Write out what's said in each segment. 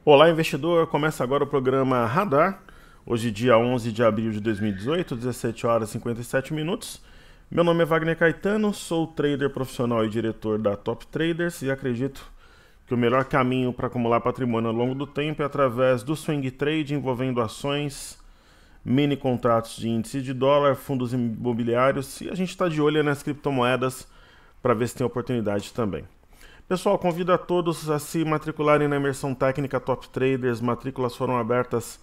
Olá, investidor! Começa agora o programa Radar. Hoje, dia 11 de abril de 2018, 17 horas e 57 minutos. Meu nome é Wagner Caetano, sou trader profissional e diretor da Top Traders e acredito que o melhor caminho para acumular patrimônio ao longo do tempo é através do swing trade envolvendo ações, mini contratos de índice de dólar, fundos imobiliários e a gente está de olho nas criptomoedas para ver se tem oportunidade também. Pessoal, convido a todos a se matricularem na imersão técnica Top Traders. Matrículas foram abertas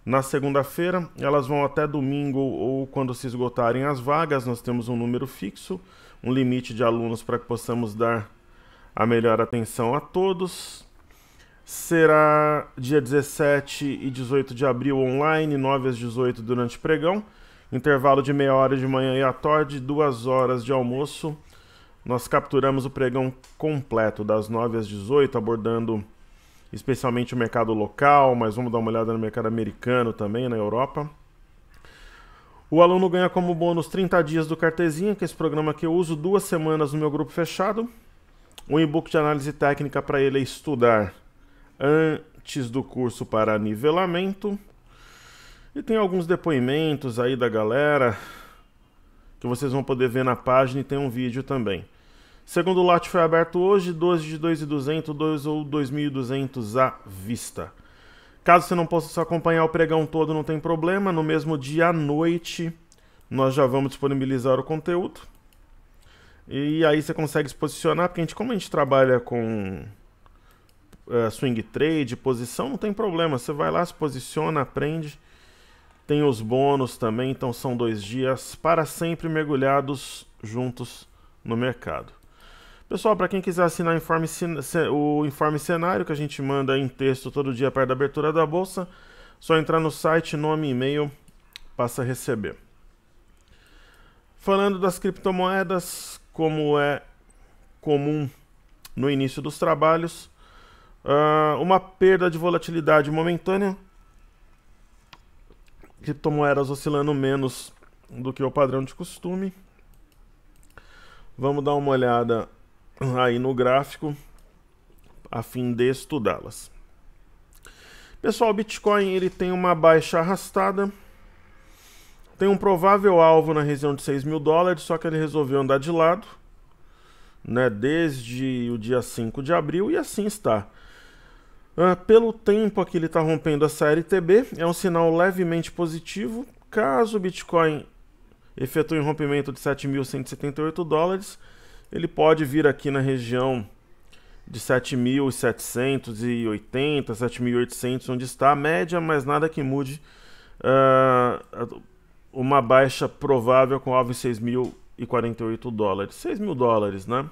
na segunda-feira, elas vão até domingo ou quando se esgotarem as vagas. Nós temos um número fixo, um limite de alunos para que possamos dar a melhor atenção a todos. Será dia 17 e 18 de abril online, 9 às 18 durante pregão, intervalo de meia hora de manhã e à tarde, 2 horas de almoço. Nós capturamos o pregão completo das 9 às 18, abordando especialmente o mercado local, mas vamos dar uma olhada no mercado americano também, na Europa. O aluno ganha como bônus 30 dias do Cartezinha, que é esse programa que eu uso 2 semanas no meu grupo fechado. Um e-book de análise técnica para ele estudar antes do curso para nivelamento. E tem alguns depoimentos aí da galera que vocês vão poder ver na página e tem um vídeo também. Segundo lote foi aberto hoje, 12 de 2.200, 2 ou 2.200 à vista. Caso você não possa acompanhar o pregão todo, não tem problema. No mesmo dia à noite, nós já vamos disponibilizar o conteúdo. E aí você consegue se posicionar, porque como a gente trabalha com swing trade, posição, não tem problema. Você vai lá, se posiciona, aprende. Tem os bônus também, então são 2 dias para sempre mergulhados juntos no mercado. Pessoal, para quem quiser assinar o Informe Cenário, que a gente manda em texto todo dia perto da abertura da bolsa, só entrar no site, nome e e-mail, passa a receber. Falando das criptomoedas, como é comum no início dos trabalhos, uma perda de volatilidade momentânea, criptomoedas oscilando menos do que o padrão de costume. Vamos dar uma olhada aí no gráfico a fim de estudá-las. Pessoal, o Bitcoin ele tem uma baixa arrastada, tem um provável alvo na região de 6 mil dólares, só que ele resolveu andar de lado, né, desde o dia 5 de abril e assim está. Pelo tempo aqui ele está rompendo essa LTB, é um sinal levemente positivo. Caso o Bitcoin efetue um rompimento de 7.178 dólares, ele pode vir aqui na região de 7.780, 7.800, onde está a média, mas nada que mude uma baixa provável com alvo em 6.048 dólares. 6 mil dólares, né?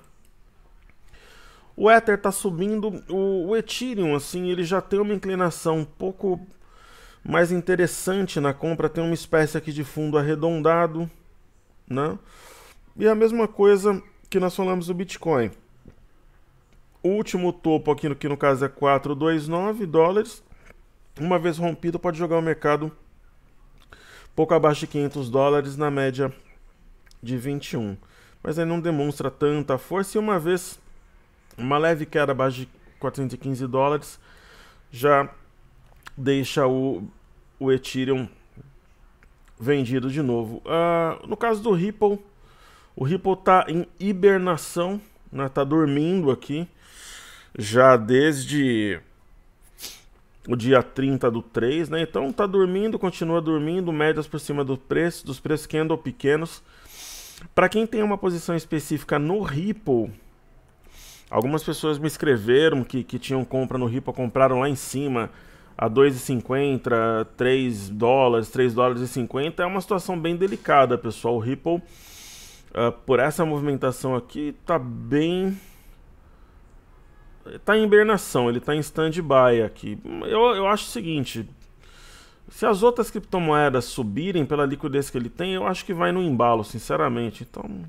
O Ether está subindo, o Ethereum, assim, ele já tem uma inclinação um pouco mais interessante na compra, tem uma espécie aqui de fundo arredondado, né? E a mesma coisa que nós falamos do Bitcoin. O último topo aqui, que no caso é 429 dólares, uma vez rompido pode jogar o mercado pouco abaixo de 500 dólares na média de 21. Mas aí não demonstra tanta força e uma vez uma leve queda abaixo de 415 dólares já deixa o Ethereum vendido de novo. No caso do Ripple, o Ripple está em hibernação, né? Tá dormindo aqui já desde o dia 30 do 3, né? Então tá dormindo, continua dormindo, médias por cima dos preços que andam pequenos. Para quem tem uma posição específica no Ripple, algumas pessoas me escreveram que tinham compra no Ripple, compraram lá em cima a 2,50, 3 dólares, 3 dólares e 50. É uma situação bem delicada, pessoal. O Ripple, por essa movimentação aqui, tá bem... tá em hibernação, ele tá em stand-by aqui. Eu acho o seguinte, se as outras criptomoedas subirem pela liquidez que ele tem, eu acho que vai no embalo, sinceramente. Então,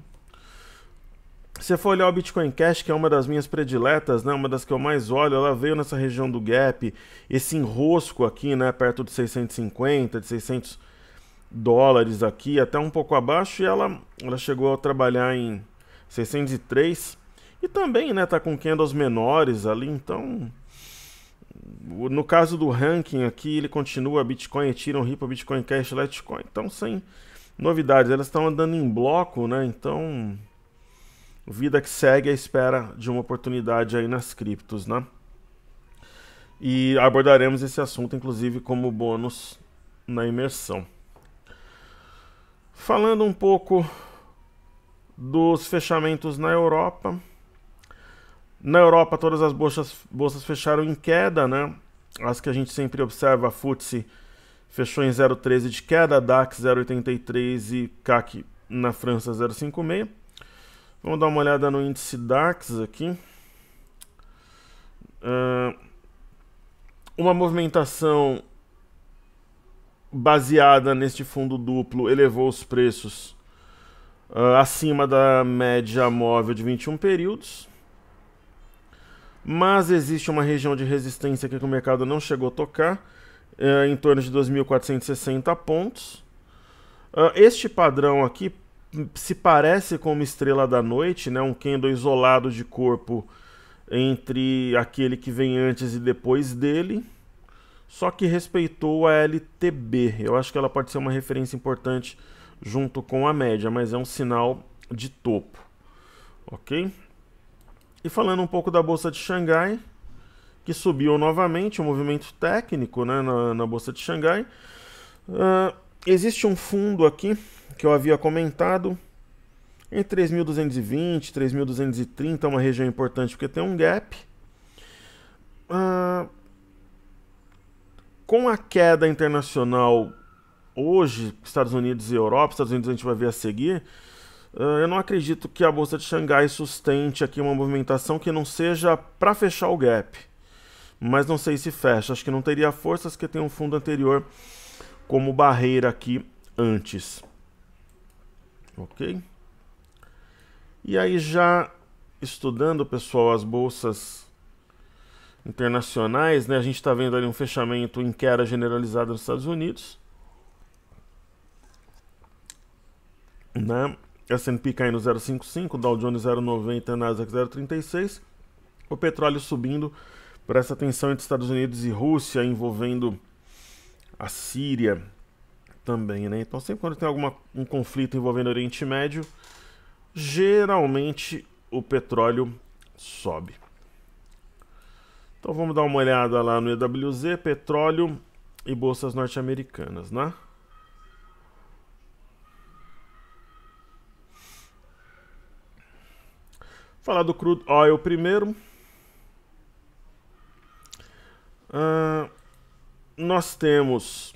se você for olhar o Bitcoin Cash, que é uma das minhas prediletas, né, uma das que eu mais olho, ela veio nessa região do gap, esse enrosco aqui, né, perto de 650, de 600 dólares aqui, até um pouco abaixo, e ela chegou a trabalhar em 603, e também, né, tá com candles menores ali, então No caso do ranking aqui, ele continua Bitcoin, Ethereum, Ripple, Bitcoin Cash, Litecoin. Então, sem novidades. Elas estão andando em bloco, né? Então, vida que segue à espera de uma oportunidade aí nas criptos, né? E abordaremos esse assunto, inclusive, como bônus na imersão. Falando um pouco dos fechamentos na Europa. Na Europa, todas as bolsas fecharam em queda, né? As que a gente sempre observa, a FTSE fechou em 0,13 de queda, DAX 0,83 e CAC na França 0,56. Vamos dar uma olhada no índice DAX aqui. Uma movimentação baseada neste fundo duplo elevou os preços acima da média móvel de 21 períodos. Mas existe uma região de resistência aqui que o mercado não chegou a tocar, em torno de 2.460 pontos. Este padrão aqui se parece com uma estrela da noite, né? Um candle isolado de corpo entre aquele que vem antes e depois dele, só que respeitou a LTB. Eu acho que ela pode ser uma referência importante junto com a média, mas é um sinal de topo, ok? E falando um pouco da Bolsa de Xangai, que subiu novamente, um movimento técnico, né, na Bolsa de Xangai. Existe um fundo aqui, que eu havia comentado, em 3.220, 3.230, uma região importante porque tem um gap. Com a queda internacional hoje, Estados Unidos e Europa, Estados Unidos a gente vai ver a seguir, eu não acredito que a Bolsa de Xangai sustente aqui uma movimentação que não seja para fechar o gap. Mas não sei se fecha. Acho que não teria forças que tem um fundo anterior como barreira aqui antes. Ok? E aí já estudando, pessoal, as bolsas internacionais, né? A gente está vendo ali um fechamento em queda generalizada nos Estados Unidos. Né? S&P caindo 0,55, Dow Jones 0,90, Nasdaq 0,36. O petróleo subindo por essa tensão entre Estados Unidos e Rússia, envolvendo a Síria também, né? Então sempre quando tem um conflito envolvendo o Oriente Médio, geralmente o petróleo sobe. Então vamos dar uma olhada lá no EWZ, petróleo e bolsas norte-americanas, né? Falar do crude oil primeiro. Nós temos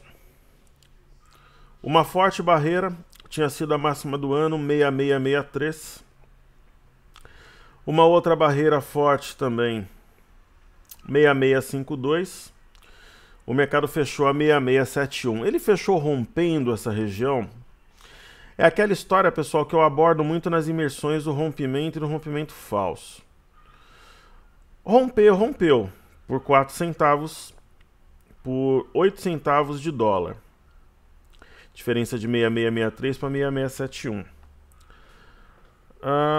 uma forte barreira, tinha sido a máxima do ano, 6663. Uma outra barreira forte também, 6652. O mercado fechou a 6671. Ele fechou rompendo essa região. É aquela história, pessoal, que eu abordo muito nas imersões do rompimento e do rompimento falso. Rompeu por 4 centavos, por 8 centavos de dólar. Diferença de 6663 para 6671.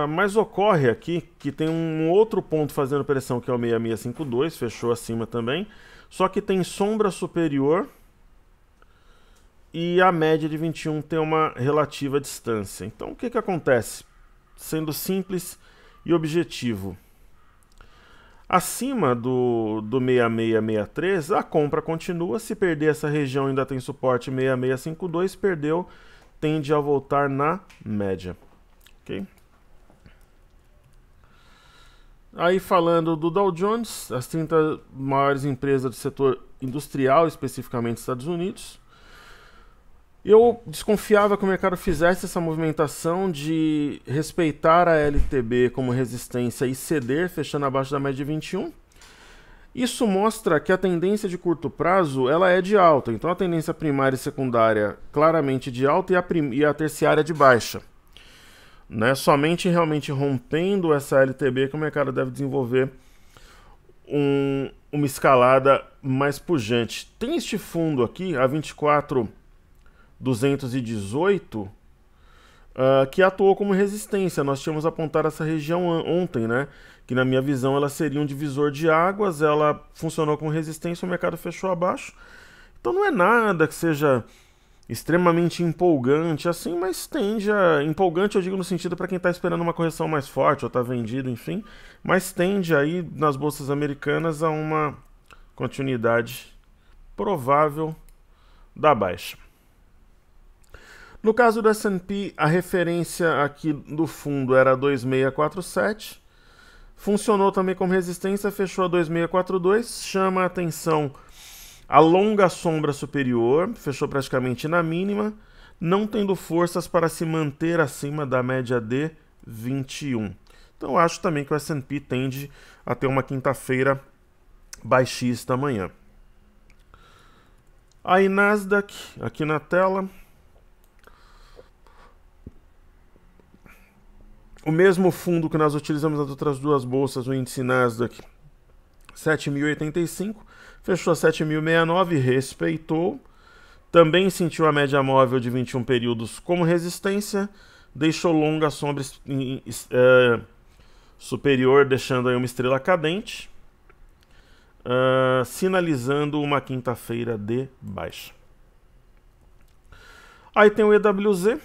Mas ocorre aqui que tem um outro ponto fazendo pressão, que é o 6652, fechou acima também, só que tem sombra superior e a média de 21 tem uma relativa distância. Então o que acontece? Sendo simples e objetivo. Acima do 6663, a compra continua. Se perder essa região, ainda tem suporte 6652. Perdeu, tende a voltar na média. Ok? Aí falando do Dow Jones, as 30 maiores empresas do setor industrial, especificamente nos Estados Unidos. Eu desconfiava que o mercado fizesse essa movimentação de respeitar a LTB como resistência e ceder, fechando abaixo da média de 21. Isso mostra que a tendência de curto prazo ela é de alta. Então a tendência primária e secundária claramente de alta e a terciária de baixa. Né? Somente realmente rompendo essa LTB que o mercado deve desenvolver uma escalada mais pujante. Tem este fundo aqui, a 24218, que atuou como resistência. Nós tínhamos apontado essa região ontem, né? Que na minha visão ela seria um divisor de águas, ela funcionou como resistência, o mercado fechou abaixo. Então não é nada que seja extremamente empolgante assim, mas tende a... Empolgante eu digo no sentido para quem está esperando uma correção mais forte ou está vendido, enfim, mas tende aí nas bolsas americanas a uma continuidade provável da baixa. No caso do S&P, a referência aqui do fundo era 2647, funcionou também como resistência, fechou a 2642, chama a atenção a longa sombra superior, fechou praticamente na mínima, não tendo forças para se manter acima da média de 21. Então acho também que o S&P tende a ter uma quinta-feira baixista amanhã. Aí Nasdaq, aqui na tela. O mesmo fundo que nós utilizamos nas outras duas bolsas, o índice Nasdaq 7.085, fechou a 7.069, respeitou. Também sentiu a média móvel de 21 períodos como resistência, deixou longa sombra superior, deixando aí uma estrela cadente, sinalizando uma quinta-feira de baixa. Aí tem o EWZ,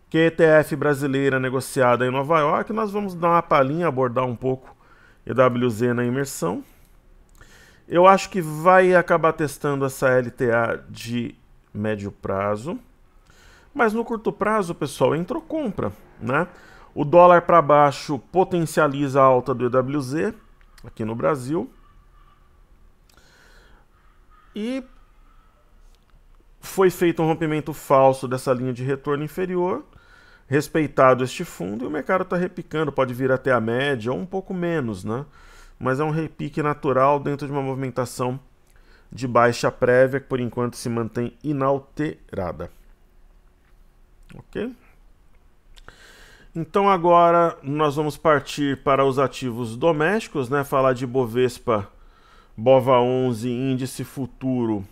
que é a ETF brasileira negociada em Nova York. Nós vamos dar uma palhinha, abordar um pouco EWZ na imersão. Eu acho que vai acabar testando essa LTA de médio prazo. Mas no curto prazo, pessoal, entrou compra, né? O dólar para baixo potencializa a alta do EWZ aqui no Brasil. E foi feito um rompimento falso dessa linha de retorno inferior, respeitado este fundo, e o mercado está repicando, pode vir até a média ou um pouco menos, né? Mas é um repique natural dentro de uma movimentação de baixa prévia que por enquanto se mantém inalterada. Ok? Então agora nós vamos partir para os ativos domésticos, né? Falar de Bovespa, BOVA11, índice futuro,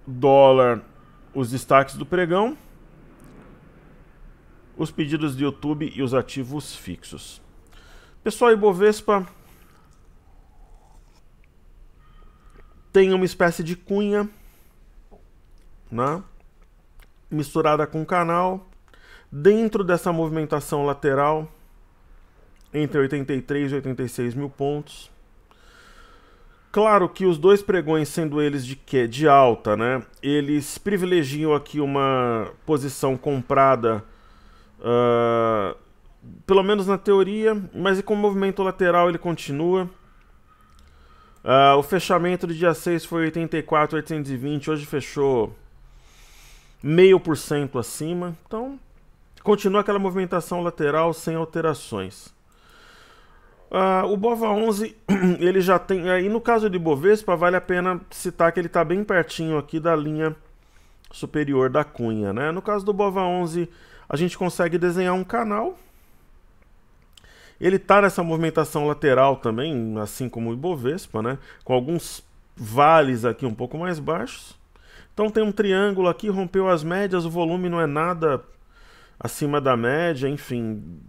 dólar, os destaques do pregão, os pedidos de YouTube e os ativos fixos. Pessoal, Ibovespa tem uma espécie de cunha, né, misturada com canal, dentro dessa movimentação lateral, entre 83 e 86 mil pontos. Claro que os dois pregões, sendo eles de alta, né, eles privilegiam aqui uma posição comprada, pelo menos na teoria, mas com o movimento lateral ele continua. O fechamento do dia 6 foi 84,820, hoje fechou 0,5% acima, então continua aquela movimentação lateral sem alterações. O BOVA11, ele já tem, aí no caso de Bovespa, vale a pena citar que ele está bem pertinho aqui da linha superior da cunha, né? No caso do BOVA11, a gente consegue desenhar um canal. Ele está nessa movimentação lateral também, assim como o Ibovespa, né? Com alguns vales aqui um pouco mais baixos. Então tem um triângulo aqui, rompeu as médias, o volume não é nada acima da média, enfim...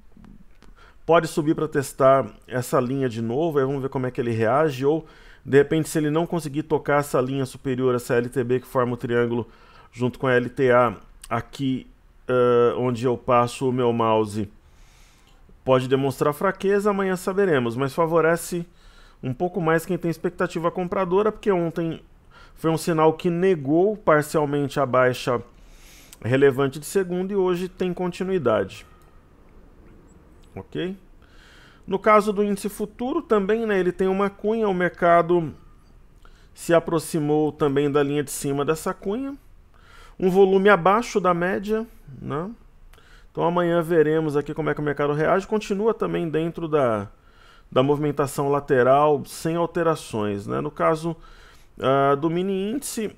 Pode subir para testar essa linha de novo, aí vamos ver como é que ele reage, ou de repente se ele não conseguir tocar essa linha superior, essa LTB que forma o triângulo junto com a LTA aqui onde eu passo o meu mouse, pode demonstrar fraqueza, amanhã saberemos, mas favorece um pouco mais quem tem expectativa compradora, porque ontem foi um sinal que negou parcialmente a baixa relevante de segunda e hoje tem continuidade. Ok? No caso do índice futuro também, né, ele tem uma cunha, o mercado se aproximou também da linha de cima dessa cunha, um volume abaixo da média, né? Então amanhã veremos aqui como é que o mercado reage, continua também dentro da movimentação lateral sem alterações, né? No caso do mini índice,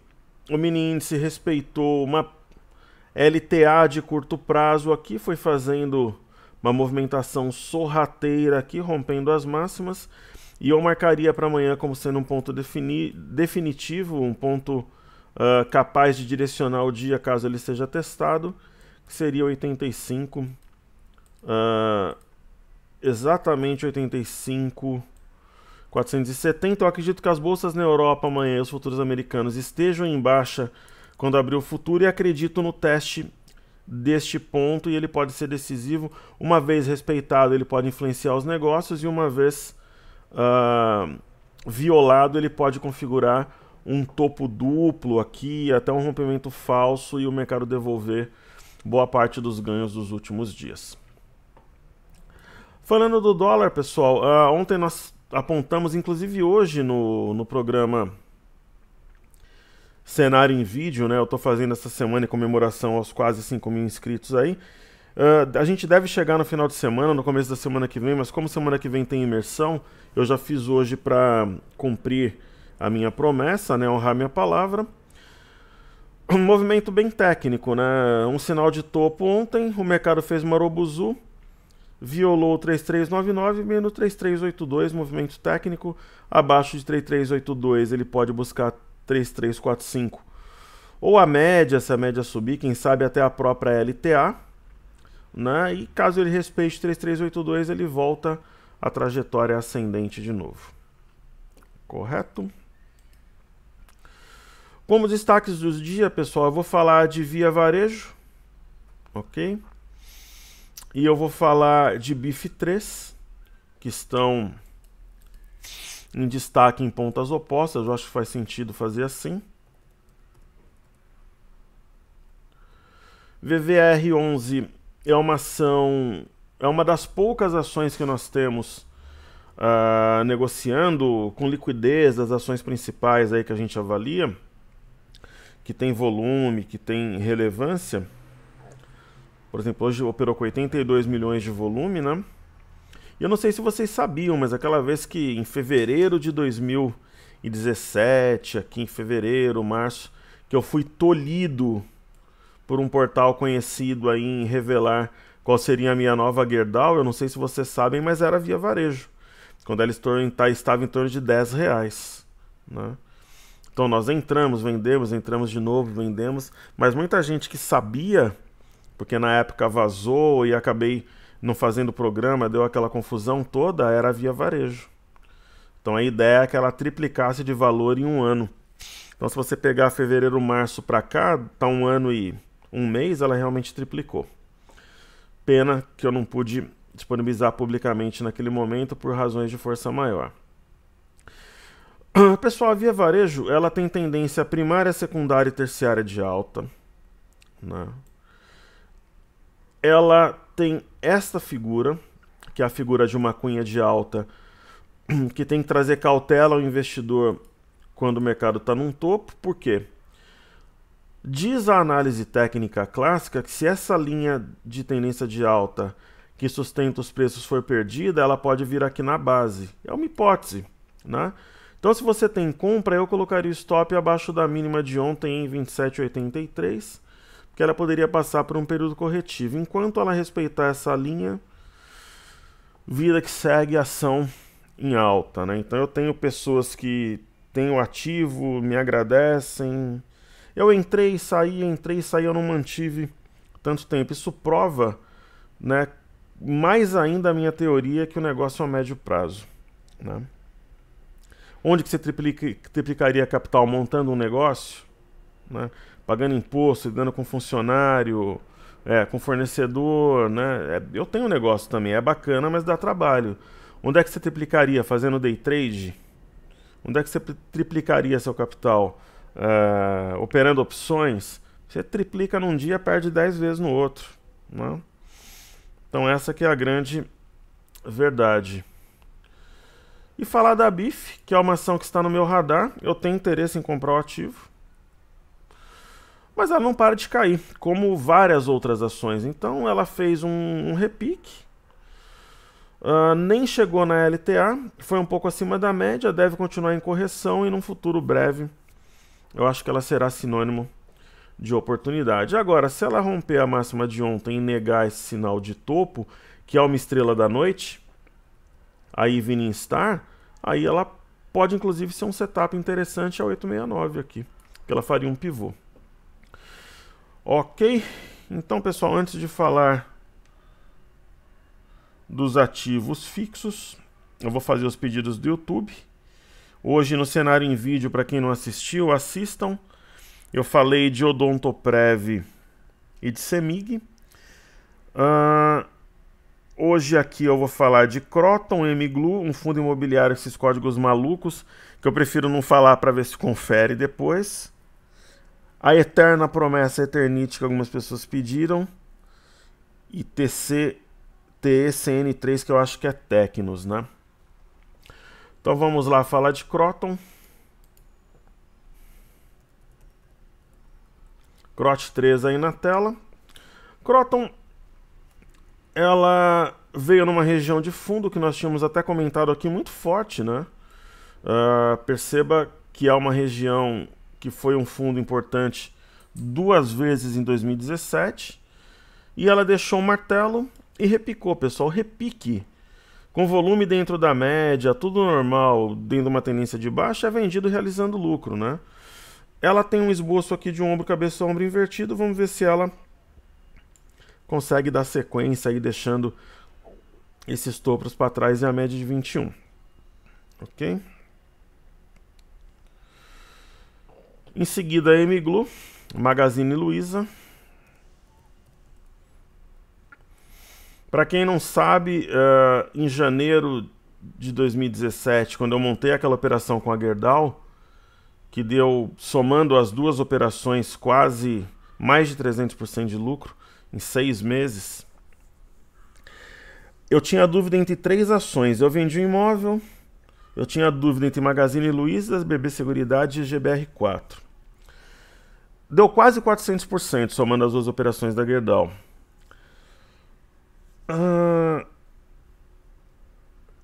o mini índice respeitou uma LTA de curto prazo aqui, foi fazendo uma movimentação sorrateira aqui, rompendo as máximas, e eu marcaria para amanhã como sendo um ponto definitivo, um ponto capaz de direcionar o dia caso ele seja testado, que seria 85, exatamente 85.470. Eu acredito que as bolsas na Europa amanhã, os futuros americanos, estejam em baixa quando abrir o futuro, e acredito no teste deste ponto, e ele pode ser decisivo. Uma vez respeitado, ele pode influenciar os negócios, e uma vez violado, ele pode configurar um topo duplo aqui, até um rompimento falso, e o mercado devolver boa parte dos ganhos dos últimos dias. Falando do dólar, pessoal, ontem nós apontamos, inclusive hoje no programa Cenário em Vídeo, né? Eu estou fazendo essa semana em comemoração aos quase 5.000 inscritos aí. A gente deve chegar no final de semana, no começo da semana que vem, mas como semana que vem tem imersão, eu já fiz hoje para cumprir a minha promessa, né? Honrar minha palavra. Um movimento bem técnico, né? Um sinal de topo ontem, o mercado fez marobuzu, violou o 3399 menos 3382, movimento técnico. Abaixo de 3382 ele pode buscar 3345. Ou a média, se a média subir, quem sabe até a própria LTA, né? E caso ele respeite 3382, ele volta à trajetória ascendente de novo. Correto? Como destaques dos dias, pessoal, eu vou falar de Via Varejo, ok? E eu vou falar de BIF3, que estão em destaque em pontas opostas. Eu acho que faz sentido fazer assim. VVR11 é uma ação, é uma das poucas ações que nós temos negociando com liquidez das ações principais aí que a gente avalia, que tem volume, que tem relevância. Por exemplo, hoje operou com 82 milhões de volume, né? E eu não sei se vocês sabiam, mas aquela vez que em fevereiro de 2017, aqui em fevereiro, março, que eu fui tolhido por um portal conhecido aí em revelar qual seria a minha nova Gerdau, eu não sei se vocês sabem, mas era Via Varejo, quando ela estava em torno de R$10, né? Então nós entramos, vendemos, entramos de novo, vendemos, mas muita gente que sabia, porque na época vazou e acabei não fazendo o programa, deu aquela confusão toda, era a Via Varejo. Então a ideia é que ela triplicasse de valor em um ano. Então se você pegar fevereiro, março para cá, tá 1 ano e 1 mês, ela realmente triplicou. Pena que eu não pude disponibilizar publicamente naquele momento por razões de força maior. Pessoal, a Via Varejo, ela tem tendência primária, secundária e terciária de alta, né? Ela tem esta figura, que é a figura de uma cunha de alta, que tem que trazer cautela ao investidor quando o mercado está num topo. Por quê? Diz a análise técnica clássica que se essa linha de tendência de alta que sustenta os preços for perdida, ela pode vir aqui na base. É uma hipótese, né? Então, se você tem compra, eu colocaria o stop abaixo da mínima de ontem em 27,83, porque ela poderia passar por um período corretivo. Enquanto ela respeitar essa linha, vida que segue, ação em alta, né? Então, eu tenho pessoas que têm o ativo, me agradecem. Eu entrei e saí, eu não mantive tanto tempo. Isso prova, né, mais ainda a minha teoria que o negócio é a médio prazo, né? Onde que você triplicaria capital? Montando um negócio, né? Pagando imposto, lidando com funcionário, com fornecedor, né? Eu tenho um negócio também, é bacana, mas dá trabalho. Onde é que você triplicaria? Fazendo day trade? Onde é que você triplicaria seu capital? Operando opções? Você triplica num dia, perde 10 vezes no outro, né? Então essa que é a grande verdade. E falar da BIF, que é uma ação que está no meu radar, eu tenho interesse em comprar o ativo, mas ela não para de cair, como várias outras ações. Então ela fez um repique, nem chegou na LTA, foi um pouco acima da média, deve continuar em correção e num futuro breve eu acho que ela será sinônimo de oportunidade. Agora, se ela romper a máxima de ontem e negar esse sinal de topo, que é uma estrela da noite, a Evening Star, aí ela pode inclusive ser um setup interessante a 869 aqui. que ela faria um pivô. Ok? Então, pessoal, antes de falar dos ativos fixos, eu vou fazer os pedidos do YouTube. Hoje, no cenário em vídeo, para quem não assistiu, assistam. Eu falei de Odontoprev e de Semig. Hoje aqui eu vou falar de Croton, Emiglu, um fundo imobiliário com esses códigos malucos, que eu prefiro não falar para ver se confere depois. A Eterna Promessa Eternite, que algumas pessoas pediram. E TECN3, que eu acho que é Tecnos, né? Então vamos lá falar de Croton. Crot 3 aí na tela. Croton, ela veio numa região de fundo que nós tínhamos até comentado aqui muito forte, né? Perceba que é uma região que foi um fundo importante 2 vezes em 2017 e ela deixou um martelo e repicou, pessoal, repique. Com volume dentro da média, tudo normal, dentro de uma tendência de baixa, é vendido realizando lucro, né? Ela tem um esboço aqui de ombro, cabeça, ombro invertido. Vamos ver se ela consegue dar sequência aí, deixando esses topos para trás e a média de 21. Ok? Em seguida, a Emiglu, Magazine Luiza. Para quem não sabe, em janeiro de 2017, quando eu montei aquela operação com a Gerdau, que deu, somando as duas operações, quase mais de 300% de lucro em 6 meses, eu tinha dúvida entre 3 ações. Eu vendi um imóvel, eu tinha dúvida entre Magazine Luiza, BB Seguridade e GBR4. Deu quase 400%, somando as duas operações da Gerdau.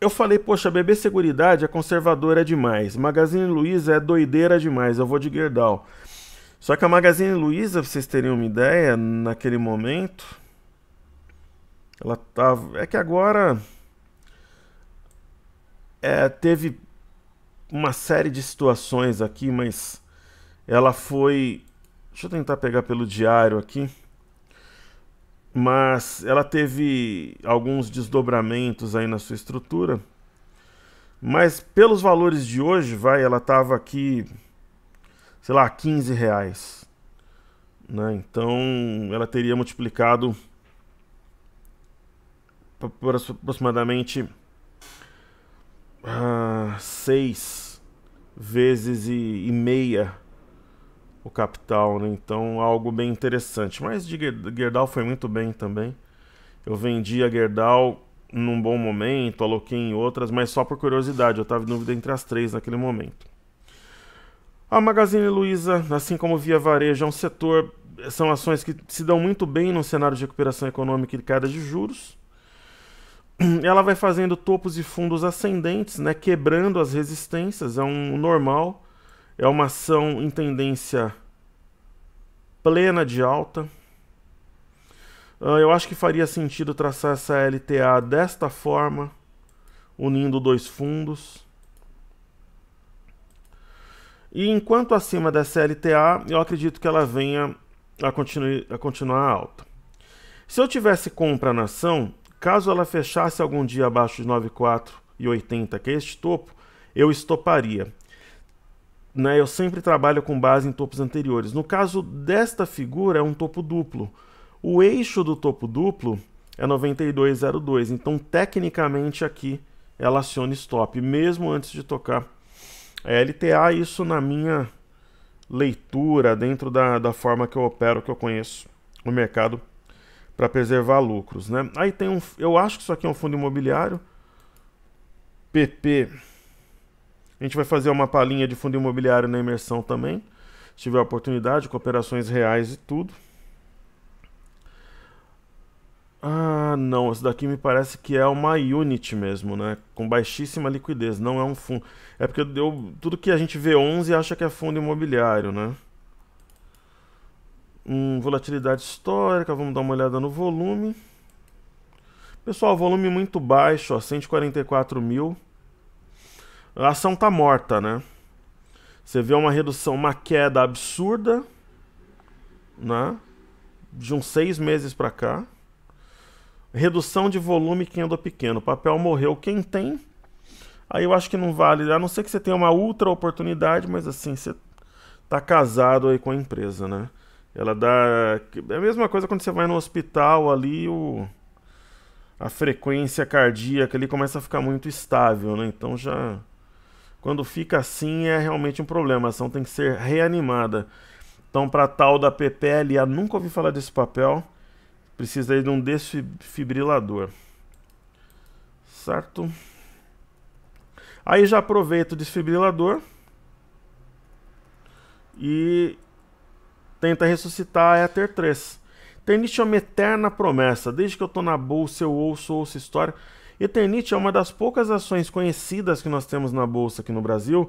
Eu falei, poxa, BB Seguridade é conservadora demais, Magazine Luiza é doideira demais, eu vou de Gerdau. Só que a Magazine Luiza, pra vocês terem uma ideia, naquele momento, ela tava... É que agora teve uma série de situações aqui, mas ela foi... Deixa eu tentar pegar pelo diário aqui. Mas ela teve alguns desdobramentos aí na sua estrutura. Mas pelos valores de hoje, ela estava aqui, sei lá, R$15, né? Então ela teria multiplicado por aproximadamente 6 vezes e meia o capital, né? Então algo bem interessante. Mas de Gerdau foi muito bem também. Eu vendi a Gerdau num bom momento, aloquei em outras, mas só por curiosidade. Eu estava em dúvida entre as 3 naquele momento. A Magazine Luiza, assim como Via Varejo, é um setor, são ações que se dão muito bem no cenário de recuperação econômica e queda de juros. Ela vai fazendo topos e fundos ascendentes, né, quebrando as resistências, é um normal. É uma ação em tendência plena de alta. Eu acho que faria sentido traçar essa LTA desta forma, unindo 2 fundos. E enquanto acima dessa LTA, eu acredito que ela venha a continuar alta. Se eu tivesse compra na ação, caso ela fechasse algum dia abaixo de 9,480, que é este topo, eu estoparia. Eu sempre trabalho com base em topos anteriores. No caso desta figura, é um topo duplo. O eixo do topo duplo é 92,02. Então, tecnicamente, aqui ela aciona stop, mesmo antes de tocar a LTA. Isso na minha leitura, dentro da forma que eu opero, que eu conheço o mercado para preservar lucros, né? Aí tem eu acho que isso aqui é um fundo imobiliário. PP... A gente vai fazer uma palhinha de fundo imobiliário na imersão também, se tiver oportunidade, com operações reais e tudo. Não, esse daqui me parece que é uma unit mesmo, né? Com baixíssima liquidez, não é um fundo. É porque tudo que a gente vê 11 acha que é fundo imobiliário, né? Volatilidade histórica, vamos dar uma olhada no volume. Pessoal, volume muito baixo, ó, 144 mil. A ação tá morta, né? Você vê uma redução, uma queda absurda, né? De uns 6 meses para cá. Redução de volume candle pequeno. O papel morreu quem tem. Aí eu acho que não vale, a não ser que você tenha uma ultra oportunidade, mas assim, você tá casado aí com a empresa, né? Ela dá... É a mesma coisa quando você vai no hospital ali, a frequência cardíaca ali começa a ficar muito estável, né? Então já... Quando fica assim é realmente um problema, a ação tem que ser reanimada. Então para tal da PPLA, nunca ouvi falar desse papel, precisa aí de um desfibrilador. Certo? Aí já aproveita o desfibrilador e tenta ressuscitar a Ether 3. Eternit é uma eterna promessa. Desde que eu estou na bolsa eu ouço história. Eternit é uma das poucas ações conhecidas que nós temos na bolsa aqui no Brasil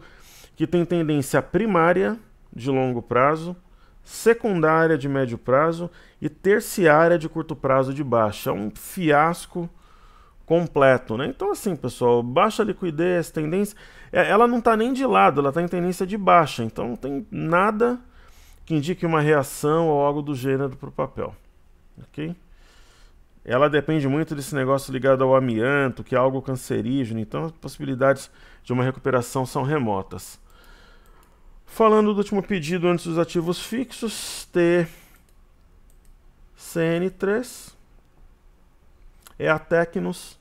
que tem tendência primária de longo prazo, secundária de médio prazo e terciária de curto prazo de baixa. É um fiasco completo, né? Então assim, pessoal, baixa liquidez, tendência... Ela não está nem de lado, ela está em tendência de baixa. Então não tem nada que indique uma reação ou algo do gênero para o papel. Ok? Ela depende muito desse negócio ligado ao amianto, que é algo cancerígeno, então as possibilidades de uma recuperação são remotas. Falando do último pedido antes dos ativos fixos, TCN3, é a Tecnos.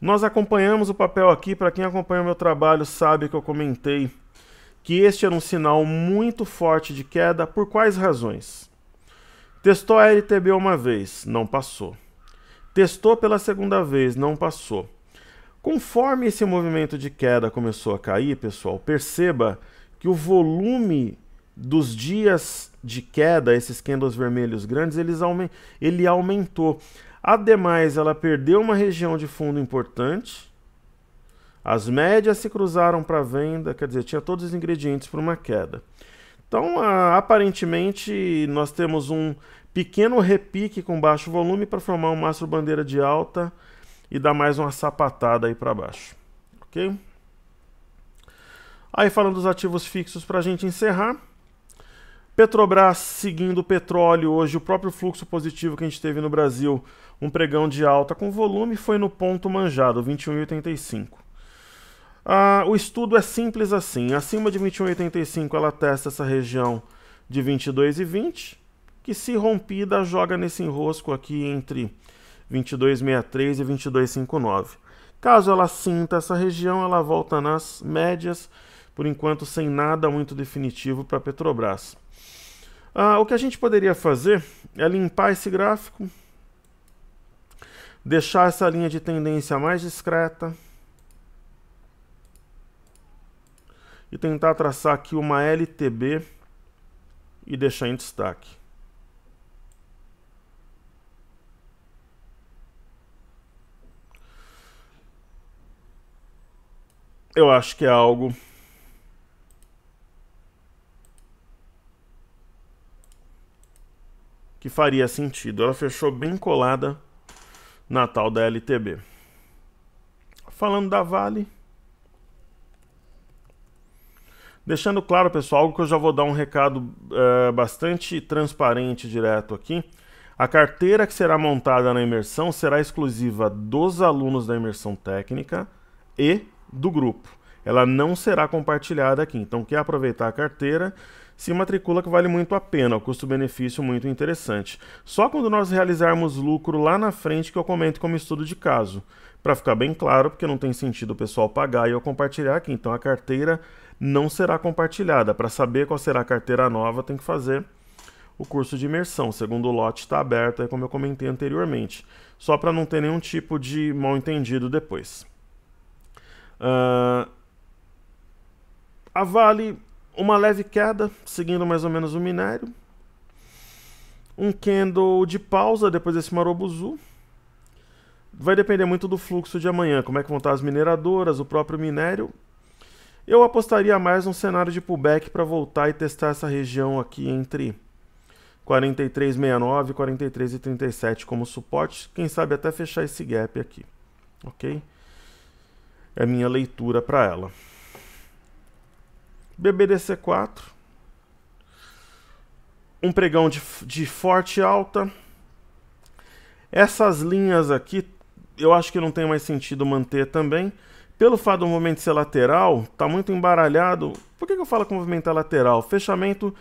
Nós acompanhamos o papel aqui, para quem acompanha o meu trabalho sabe que eu comentei que este era um sinal muito forte de queda. Por quais razões? Testou a LTB uma vez, não passou. Testou pela segunda vez, não passou. Conforme esse movimento de queda começou a cair, pessoal, perceba que o volume dos dias de queda, esses candles vermelhos grandes, ele aumentou. Ademais, ela perdeu uma região de fundo importante. As médias se cruzaram para venda, quer dizer, tinha todos os ingredientes para uma queda. Então, aparentemente, nós temos um pequeno repique com baixo volume para formar um mastro bandeira de alta e dar mais uma sapatada aí para baixo. Ok? Aí falando dos ativos fixos para a gente encerrar. Petrobras seguindo o petróleo hoje, o próprio fluxo positivo que a gente teve no Brasil, um pregão de alta com volume, foi no ponto manjado, 21,85. O estudo é simples assim, acima de 21,85 ela testa essa região de 22,20, que se rompida joga nesse enrosco aqui entre 22,63 e 22,59. Caso ela sinta essa região, ela volta nas médias, por enquanto sem nada muito definitivo para a Petrobras. O que a gente poderia fazer é limpar esse gráfico, deixar essa linha de tendência mais discreta e tentar traçar aqui uma LTB e deixar em destaque. Eu acho que é algo que faria sentido. Ela fechou bem colada na tal da LTB. Falando da Vale, deixando claro, pessoal, algo que eu já vou dar um recado bastante transparente direto aqui. A carteira que será montada na imersão será exclusiva dos alunos da imersão técnica e do grupo. Ela não será compartilhada aqui. Então, quer aproveitar a carteira, se matricula, que vale muito a pena, o custo-benefício muito interessante. Só quando nós realizarmos lucro lá na frente que eu comento como estudo de caso, para ficar bem claro, porque não tem sentido o pessoal pagar e eu compartilhar aqui. Então a carteira não será compartilhada. Para saber qual será a carteira nova, tem que fazer o curso de imersão. O segundo lote está aberto, como eu comentei anteriormente, só para não ter nenhum tipo de mal-entendido depois. A Vale, uma leve queda, seguindo mais ou menos o minério. Um candle de pausa depois desse Marobuzu. Vai depender muito do fluxo de amanhã, como é que vão estar as mineradoras, o próprio minério. Eu apostaria mais num cenário de pullback para voltar e testar essa região aqui entre 43,69 e 43,37 como suporte. Quem sabe até fechar esse gap aqui, ok? É a minha leitura para ela. BBDC4, um pregão de forte alta. Essas linhas aqui, eu acho que não tem mais sentido manter também. Pelo fato do movimento ser lateral, tá muito embaralhado. Por que eu falo que o movimento é lateral? Fechamento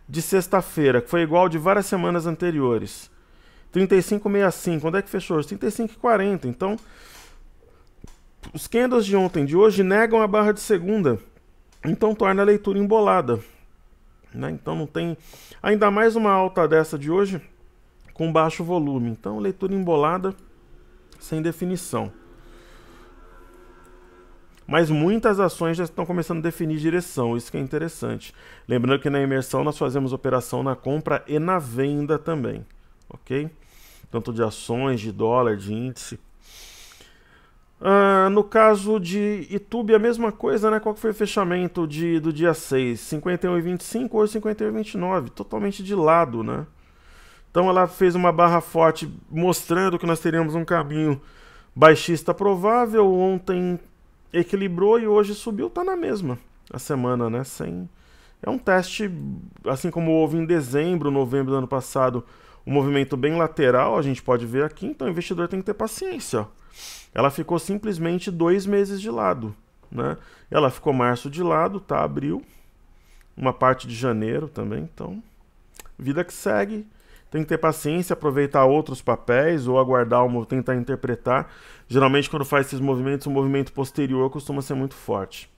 de sexta-feira, que foi igual de várias semanas anteriores. 35,65, onde é que fechou? 35,40. Então, os candles de ontem e de hoje negam a barra de segunda. Então, torna a leitura embolada, né? Então, não tem... Ainda mais uma alta dessa de hoje, com baixo volume. Então, leitura embolada, sem definição. Mas muitas ações já estão começando a definir direção, isso que é interessante. Lembrando que na imersão nós fazemos operação na compra e na venda também, ok? Tanto de ações, de dólar, de índice. No caso de YouTube, a mesma coisa, né? Qual que foi o fechamento do dia 6? 51,25 ou 51,29, totalmente de lado, né? Então ela fez uma barra forte mostrando que nós teríamos um caminho baixista provável. Ontem equilibrou e hoje subiu, tá na mesma a semana, né? É um teste, assim como houve em dezembro, novembro do ano passado, um movimento bem lateral, a gente pode ver aqui. Então o investidor tem que ter paciência, ó. Ela ficou simplesmente 2 meses de lado, né? Ela ficou março de lado, tá? Abril, uma parte de janeiro também. Então, vida que segue. Tem que ter paciência, aproveitar outros papéis ou aguardar, tentar interpretar. Geralmente, quando faz esses movimentos, o movimento posterior costuma ser muito forte,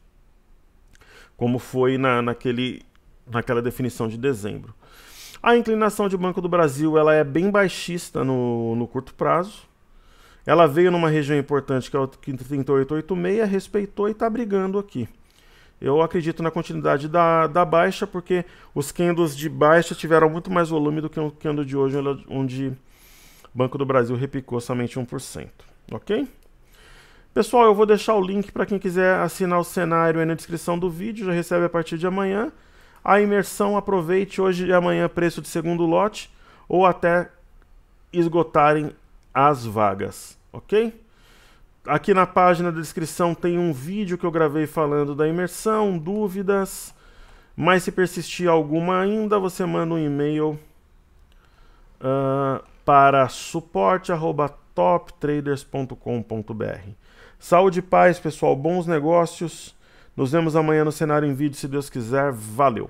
como foi naquela definição de dezembro. A inclinação de Banco do Brasil ela é bem baixista no curto prazo. Ela veio numa região importante que é o 38,86, respeitou e está brigando aqui. Eu acredito na continuidade da baixa, porque os candles de baixa tiveram muito mais volume do que o candle de hoje, onde Banco do Brasil repicou somente 1%. Ok? Pessoal, eu vou deixar o link para quem quiser assinar o cenário aí na descrição do vídeo, já recebe a partir de amanhã. A imersão, aproveite hoje e amanhã preço de segundo lote, ou até esgotarem as vagas, ok? Aqui na página da descrição tem um vídeo que eu gravei falando da imersão, dúvidas, mas se persistir alguma ainda, você manda um e-mail para suporte@toptraders.com.br. Saúde e paz, pessoal, bons negócios. Nos vemos amanhã no cenário em vídeo, se Deus quiser. Valeu!